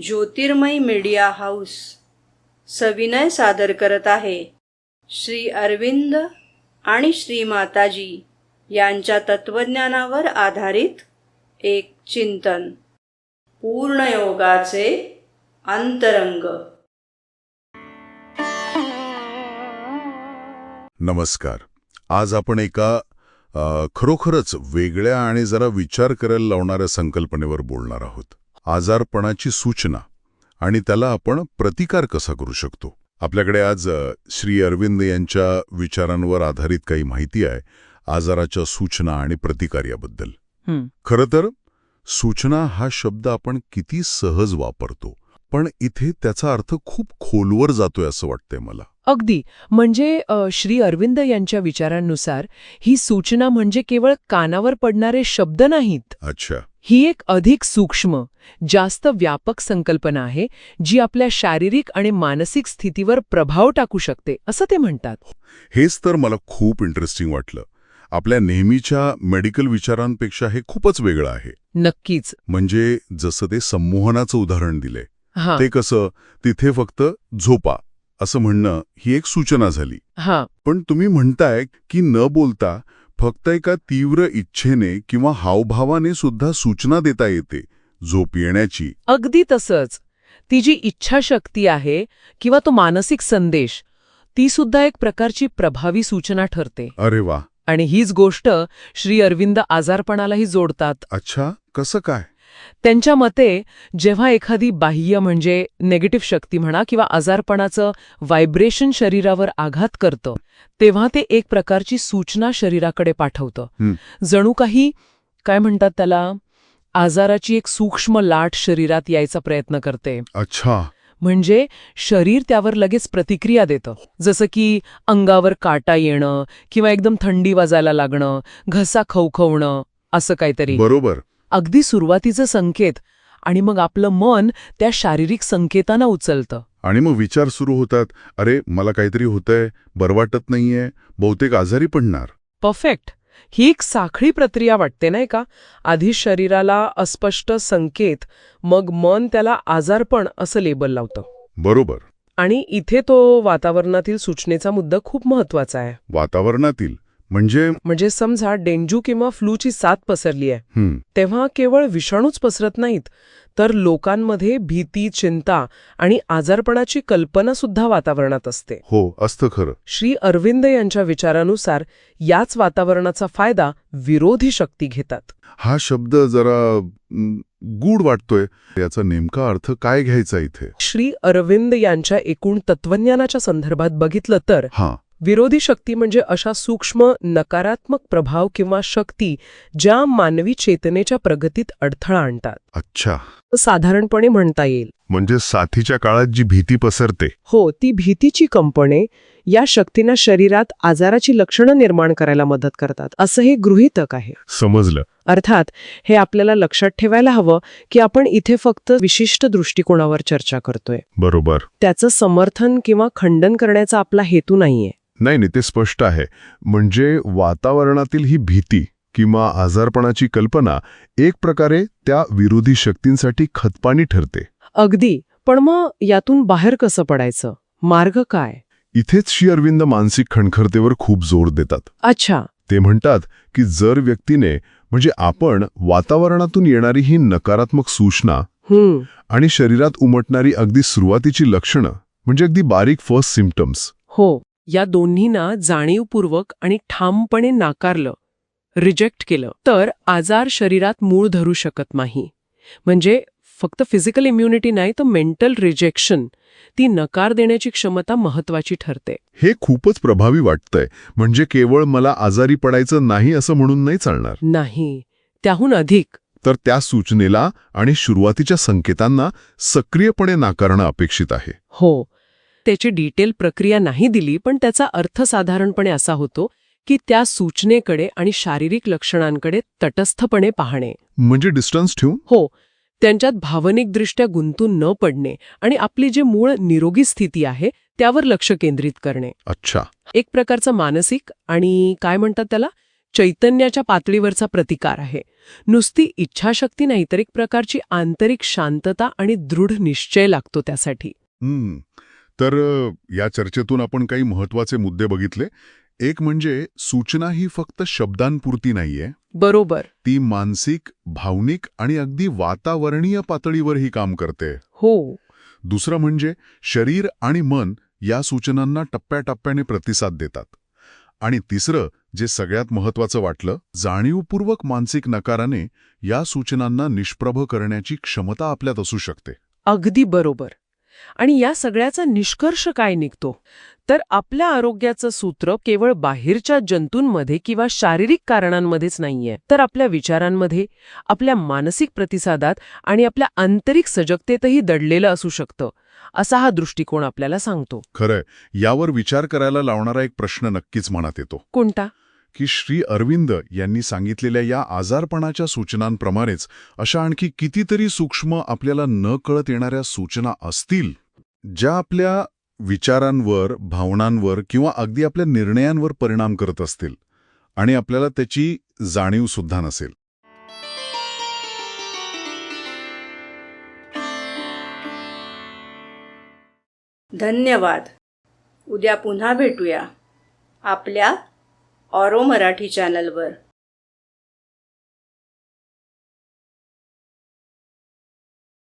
ज्योतिर्मय media house सविनय सादर करत आहे श्री अरविंद आणि श्री माताजी यांच्या तत्वज्ञानावर आधारित एक चिंतन, पूर्णयोगाचे अंतरंग. नमस्कार. आज आपण एका खरोखरच वेगळ्या आणि जरा विचार करायला लावणाऱ्या संकल्पनेवर बोलणार आहोत. आजारपणाची सूचना आणि त्याला आपण प्रतिकार कसा करू शकतो. आपल्याकडे आज श्री अरविंद यांच्या विचारांवर आधारित काही माहिती आहे आजाराच्या सूचना आणि प्रतिकार याबद्दल. खरं तर सूचना हा शब्द आपण किती सहज वापरतो, पण इथे त्याचा अर्थ खूप खोलवर जातोय असं वाटतंय मला. अगदी. म्हणजे श्री अरविंद यांच्या विचारांनुसार ही सूचना म्हणजे केवळ कानावर पडणारे शब्द नाहीत. अच्छा. ही एक अधिक सूक्ष्म, जास्त व्यापक संकल्पना आहे जी आपल्या शारीरिक आणि मानसिक स्थितीवर प्रभाव टाकू शकते असं ते म्हणतात. हेच तर मला खूप इंटरेस्टिंग वाटलं. आपल्या नेहमीच्या मेडिकल विचारांपेक्षा हे खूपच वेगळं आहे. नक्कीच. म्हणजे जसं ते संमोहनाचं उदाहरण दिले, हां. ते कसं तिथे फक्त झोपा असं म्हणणं ही एक सूचना झाली. हां. पण तुम्ही म्हणताय की न बोलता फक्त एका तीव्र इच्छेने किंवा हावभावाने सुद्धा सूचना देता येते झोप येण्याची. अगदी तसंच. ती जी इच्छाशक्ती आहे किंवा तो मानसिक संदेश, ती सुद्धा एक प्रकारची प्रभावी सूचना ठरते. अरे वा. आणि हीच गोष्ट श्री अरविंद आजारपणालाही जोडतात. अच्छा, कसं काय? त्यांच्या मते जेव्हा एखादी बाह्य म्हणजे नेगेटिव्ह शक्ती म्हणा किंवा आजारपणाचं व्हायब्रेशन शरीरावर आघात करतं, तेव्हा ते एक प्रकारची सूचना शरीराकडे पाठवतं. जणू काही काय म्हणतात त्याला, आजाराची एक सूक्ष्म लाट शरीरात यायचा प्रयत्न करते. अच्छा. म्हणजे शरीर त्यावर लगेच प्रतिक्रिया देतं. जसं की अंगावर काटा येणं किंवा एकदम थंडी वाजायला लागणं, घसा खवखवणं, असं काहीतरी. बरोबर. अगदी सुरुवातीचं संकेत, आणि मग आपलं मन त्या शारीरिक संकेतांना उचलतं. आणि मग विचार सुरू होतात, अरे मला काहीतरी होतंय, बरं वाटत नाहीये, बहुतेक आजारी पडणार. परफेक्ट. ही एक साखळी प्रक्रिया वाटते नाही का? आधी शरीराला अस्पष्ट संकेत, मग मन त्याला आजारपण असं लेबल लावतं. बरोबर. आणि इथे तो वातावरणातील सूचनेचा मुद्दा खूप महत्वाचा आहे. वातावरणातील म्हणजे समजा डेंग्यू किंवा फ्लूची साथ पसरली आहे, तेव्हा केवळ विषाणूच पसरत नाहीत, तर लोकांमध्ये भीती, चिंता आणि आजारपणाची कल्पना सुद्धा वातावरणात असते. हो, असतं खरं. श्री अरविंद यांच्या विचारानुसार याच वातावरणाचा फायदा विरोधी शक्ती घेतात. हा शब्द जरा गूढ वाटतोय. याचा नेमका अर्थ काय घ्यायचा इथे? श्री अरविंद यांच्या एकूण तत्वज्ञानाच्या संदर्भात बघितलं तर विरोधी शक्ती म्हणजे अशा सूक्ष्म नकारात्मक प्रभाव किंवा शक्ती ज्या मानवी चेतनेच्या प्रगतीत अडथळा आणतात. अच्छा. साधारणपणे म्हणता येईल म्हणजे साथीच्या काळात जी भीती पसरते. हो, ती भीतीची कंपने या शक्तींना शरीरात आजाराची लक्षणं निर्माण करायला मदत करतात, असं हे गृहीतक आहे. समजलं. अर्थात हे आपल्याला लक्षात ठेवायला हवं की आपण इथे फक्त विशिष्ट दृष्टिकोनावर चर्चा करतोय. बरोबर. त्याचं समर्थन किंवा खंडन करण्याचा आपला हेतू नाहीये. नाही, ते स्पष्ट आहे. म्हणजे वातावरणातील ही भीती किंवा आजारपणाची कल्पना एक प्रकारे त्या विरोधी शक्तींसाठी खतपाणी ठरते. अगदी. पण मग यातून बाहेर कसं पडायचं? मार्ग काय? इथेच श्री अरविंद मानसिक खणखरतेवर खूप जोर देतात. अच्छा. ते म्हणतात की जर व्यक्तीने म्हणजे आपण वातावरणातून येणारी ही नकारात्मक सूचना आणि शरीरात उमटणारी अगदी सुरुवातीची लक्षणं म्हणजे अगदी बारीक फर्स्ट सिम्पटम्स, हो, या दोन्हींना जाणीवपूर्वक आणि ठामपणे नाकारलं, रिजेक्ट केलं, तर आजार शरीरात मूळ धरू शकत नाही. म्हणजे फक्त फिजिकल इम्युनिटी नाही, तर मेंटल रिजेक्शन, ती नकार देण्याची क्षमता महत्वाची ठरते. हे खूपच प्रभावी वाटतंय. म्हणजे केवळ मला आजारी पडायचं नाही असं म्हणून नाही चालणार. नाही, त्याहून अधिक. तर त्या सूचनेला आणि सुरुवातीच्या संकेतांना सक्रियपणे नाकारणं अपेक्षित आहे. हो. त्याची डिटेल प्रक्रिया नाही दिली, पण त्याचा अर्थ साधारणपणे असा होतो की त्या सूचनेकडे आणि शारीरिक लक्षणांकडे तटस्थपणे पाहणे. म्हणजे डिस्टन्स ठेवून? हो. त्यांच्यात भावनिकदृष्ट्या गुंतून न पडणे आणि आपली जी मूळ निरोगी स्थिती आहे त्यावर लक्ष केंद्रित करणे. अच्छा. एक प्रकारचा मानसिक आणि काय म्हणतात त्याला, चैतन्याच्या पातळीवरचा प्रतिकार आहे. नुसती इच्छाशक्ती नाही, तर एक प्रकारची आंतरिक शांतता आणि दृढ निश्चय लागतो त्यासाठी. तर या चर्चेतून आपण काही महत्वाचे मुद्दे बघितले. एक म्हणजे सूचना ही फक्त शब्दांपुरती नाहीये, बरोबर. ती मानसिक, भावनिक आणि अगदी वातावरणीय पातळीवरही काम करते. हो. दुसरं म्हणजे शरीर आणि मन या सूचनांना टप्प्याटप्प्याने प्रतिसाद देतात. आणि तिसरं, जे सगळ्यात महत्वाचं वाटलं, जाणीवपूर्वक मानसिक नकाराने या सूचनांना निष्प्रभ करण्याची क्षमता आपल्यात असू शकते. अगदी बरोबर. आणि या सगळ्याचा निष्कर्ष काय निघतो? तर आपल्या आरोग्याचं सूत्र केवळ बाहेरच्या जंतूंमध्ये किंवा शारीरिक कारणांमध्येच नाहीये, तर आपल्या विचारांमध्ये, आपल्या मानसिक प्रतिसादात आणि आपल्या आंतरिक सजगतेतही दडलेलं असू शकतं, असा हा दृष्टिकोन आपल्याला सांगतो. खरंय, यावर विचार करायला लावणारा एक प्रश्न नक्कीच मनात येतो. कोणता? की श्री अरविंद यांनी सांगितलेल्या या आजारपणाच्या सूचनांप्रमाणेच अशा आणखी कितीतरी सूक्ष्म, आपल्याला न कळत येणाऱ्या सूचना असतील, ज्या आपल्या विचारांवर, भावनांवर किंवा अगदी आपल्या निर्णयांवर परिणाम करत असतील आणि आपल्याला त्याची जाणीव सुद्धा नसेल. धन्यवाद. उद्या पुन्हा भेटूया आपल्या ऑरो मराठी चॅनलवर.